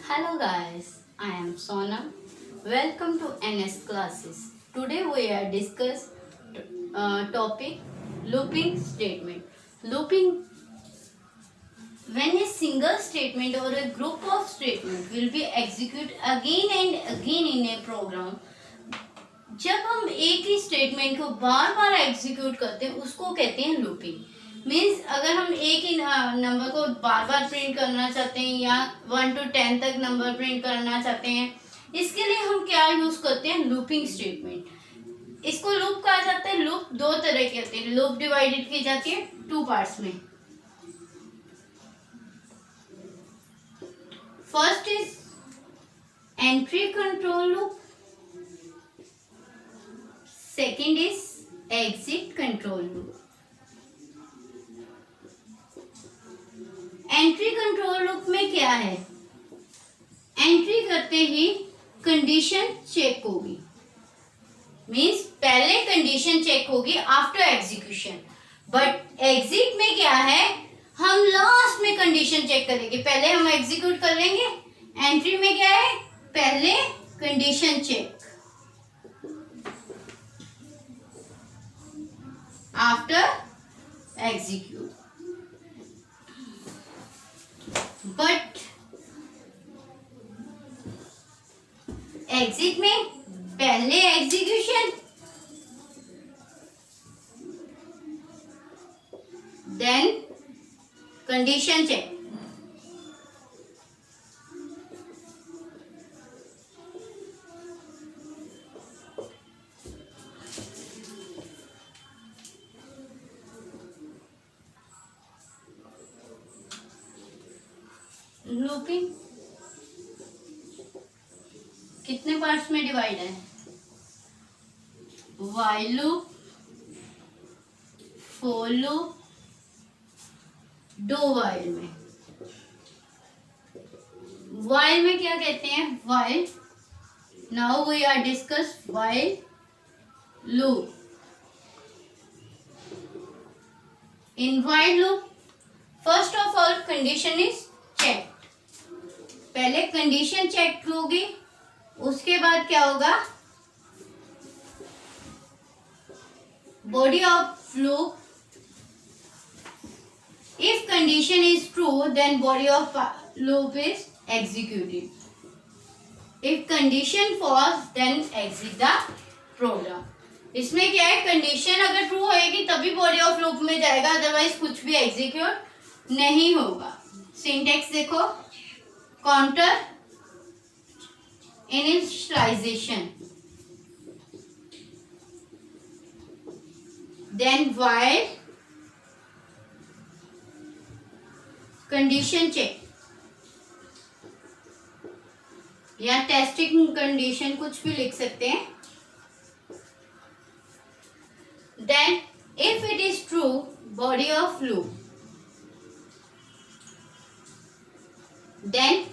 Hello guys, I am Sonam. Welcome to NS classes. Today we are discuss topic looping statement. Looping when a single statement or a group of statement will be executed again and again in a program. जब हम एक ही statement को बार बार execute करते हैं उसको कहते हैं looping. Means अगर हम एक ही नंबर को बार बार प्रिंट करना चाहते हैं या 1 to 10 तक नंबर प्रिंट करना चाहते हैं, इसके लिए हम क्या यूज करते हैं? Looping statement. इसको लूप कहा जाता है। लूप दो तरह के होते हैं। लूप डिवाइडेड की जाती है 2 पार्ट्स में। First is entry control loop, second is exit control loop. Entry control loop में क्या है? एंट्री करते ही कंडीशन चेक होगी। मीन्स पहले कंडीशन चेक होगी आफ्टर एग्जीक्यूशन। बट एग्जिट में क्या है? हम लास्ट में कंडीशन चेक करेंगे। पहले हम एग्जीक्यूट कर लेंगे। एंट्री में क्या है? पहले condition check, after execute. But exit में पहले execution then condition check. Looping कितने पार्ट्स में डिवाइड है? While loop, for loop, do while में। व्हाइल में क्या कहते हैं? While. Now we are discuss while loop. In while loop first of all condition is check. पहले कंडीशन चेक होगी, उसके बाद क्या होगा? Body of loop. If condition is true then body of loop is executed. If condition false then exit the program. इसमें क्या है? Condition अगर ट्रू होएगी तभी बॉडी ऑफ लूप में जाएगा, अदरवाइज कुछ भी एग्जीक्यूट नहीं होगा। सिंटेक्स देखो, counter initialization, then while, condition check या टेस्टिंग कंडीशन, कुछ भी लिख सकते हैं। Then if it is true body of loop, then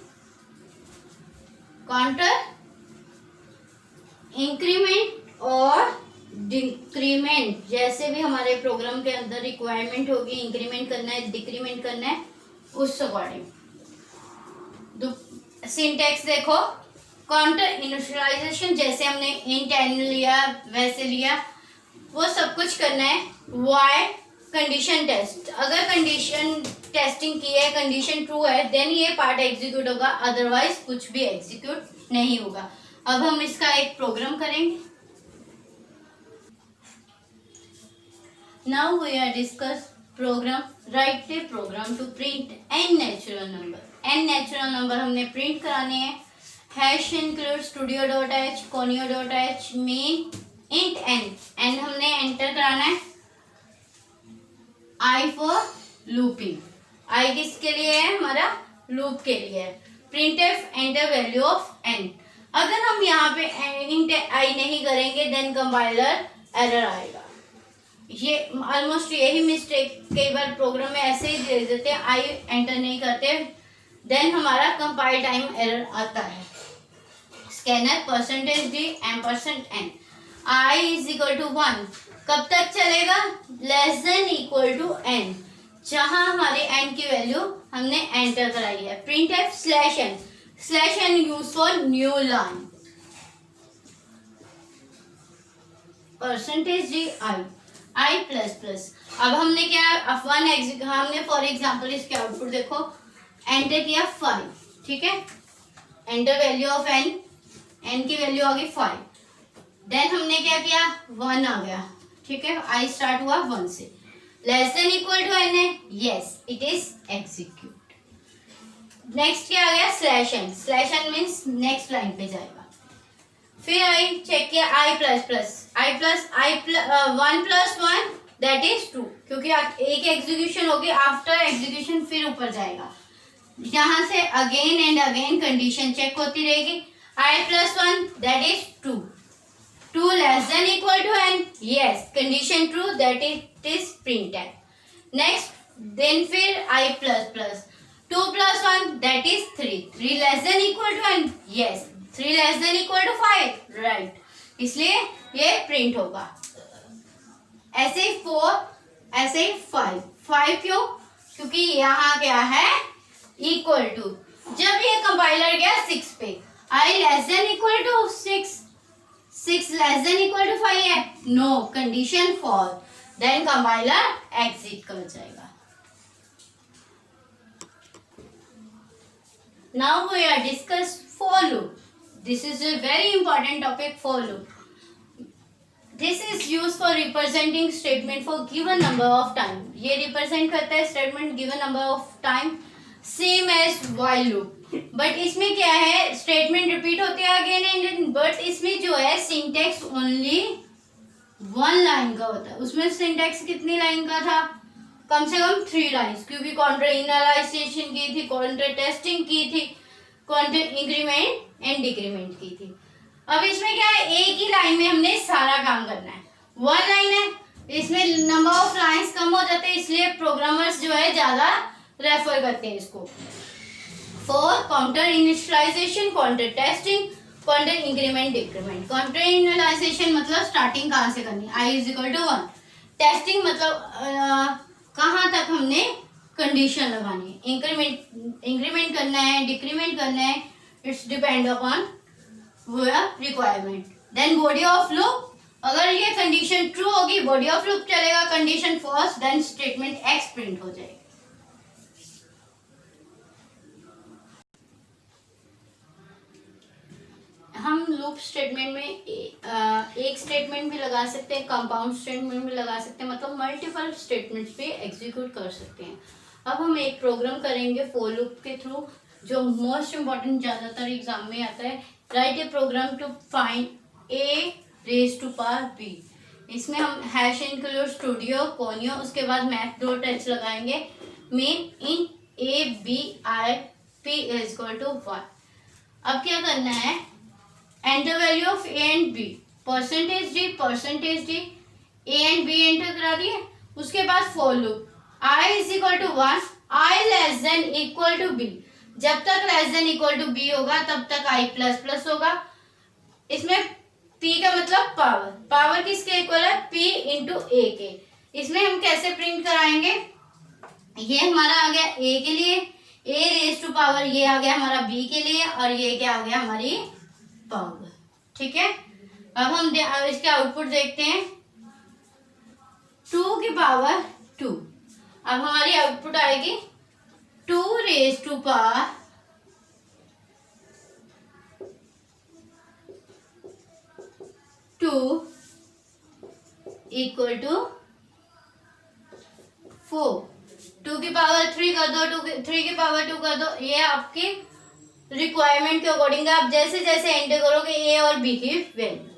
counter increment और डिक्रीमेंट, जैसे भी हमारे प्रोग्राम के अंदर रिक्वायरमेंट होगी, इंक्रीमेंट करना है, डिक्रीमेंट करना है, उस अकॉर्डिंग। सिंटेक्स देखो, काउंटर इनिशियलाइजेशन जैसे हमने इंट n लिया वैसे लिया, वो सब कुछ करना है। व्हाइल कंडीशन टेस्ट, अगर कंडीशन टेस्टिंग की है, कंडीशन ट्रू है, देन ये पार्ट एग्जीक्यूट होगा, अदरवाइज कुछ भी एग्जीक्यूट नहीं होगा। अब हम इसका एक प्रोग्राम करेंगे। Now we are discuss program. Write a program to print n natural number. n natural number हमने प्रिंट कराने हैं। Hash include studio.h, conio.h, main int n हमने एंटर कराना है। आई फॉर लूपिंग, आई किसके लिए है? हमारा लूप के लिए है। Printf enter value of n। अगर हम यहाँ पे इंट आई नहीं करेंगे देन कंपाइलर एरर आएगा। ये ऑलमोस्ट यही मिस्टेक कई बार प्रोग्राम में ऐसे ही दे देते हैं, आई एंटर नहीं करते, देन हमारा कंपाइल टाइम एरर आता है। Scanner %d %n, i is equal to 1 कब तक चलेगा? Less than equal to n, जहां हमारे n की वैल्यू हमने एंटर कराई है। Printf /n, slash N use for new line. Percentage G i plus plus. अब हमने क्या हमने फॉर एग्जाम्पल इसके आउटपुट देखो, एंटर किया 5, ठीक है, एंटर वैल्यू ऑफ एन की वैल्यू आ गई 5। देन हमने क्या किया, 1 आ गया, ठीक है, आई स्टार्ट हुआ 1 से, less than equal to n है, yes it is execute. Next क्या आ गया, slash n means next line पे जाएगा। फिर आई चेक किया i plus plus 1 plus 1 that is 2, क्योंकि एक एग्जीक्यूशन होगी, आफ्टर एग्जीक्यूशन फिर ऊपर जाएगा, यहाँ से again and again condition check होती रहेगी। I plus 1 that is 2, 2 less than equal to n, yes condition true that it is printed. Next then फिर i plus plus 2 plus 1 that is 3, 3 less than equal to n, yes 3 less than equal to 5, right, इसलिए ये print होगा। ऐसे ही 4, ऐसे ही 5 क्यों, क्योंकि यहाँ क्या है इक्वल टू, जब ये कंपाइलर गया 6 पे, i less than equal to 6, 6 less than equal to 5 है, no condition false, then compiler exit कर जाएगा। Now we are discuss for loop. This is a very important topic, for loop. This is used for representing statement for given number of time. ये represent करता है statement given number of time, same as while loop. But इसमें क्या है, statement repeat होते हैं again and again, but इसमें जो है syntax only 1 लाइन का होता है। उसमें syntax कितनी लाइन का था, कम से कम 3 लाइन्स, क्योंकि काउंटर इनिशियलाइजेशन की थी, काउंटर टेस्टिंग की थी, काउंटर इंक्रीमेंट एंड डिक्रीमेंट की थी। अब इसमें क्या है, एक ही लाइन में हमने सारा काम करना है, 1 लाइन है, इसमें नंबर ऑफ लाइंस कम हो जाते हैं, इसलिए प्रोग्रामर्स जो है ज्यादा रेफर करते हैं इसको। For counter initialization, counter testing, counter increment decrement. Counter initialization मतलब स्टार्टिंग कहाँ से करनी, i is equal to 1। Testing मतलब कहाँ तक हमने कंडीशन लगानी है, इंक्रीमेंट करना है, डिक्रीमेंट करना है, it's depend upon requirement. Then body of loop, अगर ये कंडीशन ट्रू होगी बॉडी ऑफ लूप चलेगा, condition false then statement X print हो जाएगी। हम लूप स्टेटमेंट में एक स्टेटमेंट भी लगा सकते हैं, कंपाउंड स्टेटमेंट भी लगा सकते हैं, मतलब मल्टीपल स्टेटमेंट्स भी एग्जीक्यूट कर सकते हैं। अब हम एक प्रोग्राम करेंगे फॉर लूप के थ्रू, जो मोस्ट इम्पॉर्टेंट ज़्यादातर एग्जाम में आता है। Write a program to find a raise to power b. इसमें हम हैश इंक्लूड स्टूडियो कोनियो, उसके बाद मैथ डॉट एच लगाएंगे, main int a b i p is equal to 1। अब क्या करना है, enter value of a and b, percentage D a and b enter करा दिए। उसके बाद for loop I is equal to 1, i less than equal to b, जब तक less than equal to b होगा तब तक आई प्लस प्लस होगा। इसमें p का मतलब पावर, पावर किसके इक्वल है, p इंटू ए के। इसमें हम कैसे प्रिंट कराएंगे, ये हमारा आ गया a के लिए, a रेज टू पावर, ये आ गया हमारा b के लिए, और ये क्या आ गया हमारी पावर, ठीक है। अब हम इसके आउटपुट देखते हैं, 2 की पावर 2। अब हमारी आउटपुट आएगी 2 raise to power 2 equal to 4। 2 की पावर 3 कर दो, 3 की पावर 2 कर दो। ये आपकी रिक्वायरमेंट के अकॉर्डिंग आप जैसे जैसे एंटर करोगे ए और बी की वैल्यू।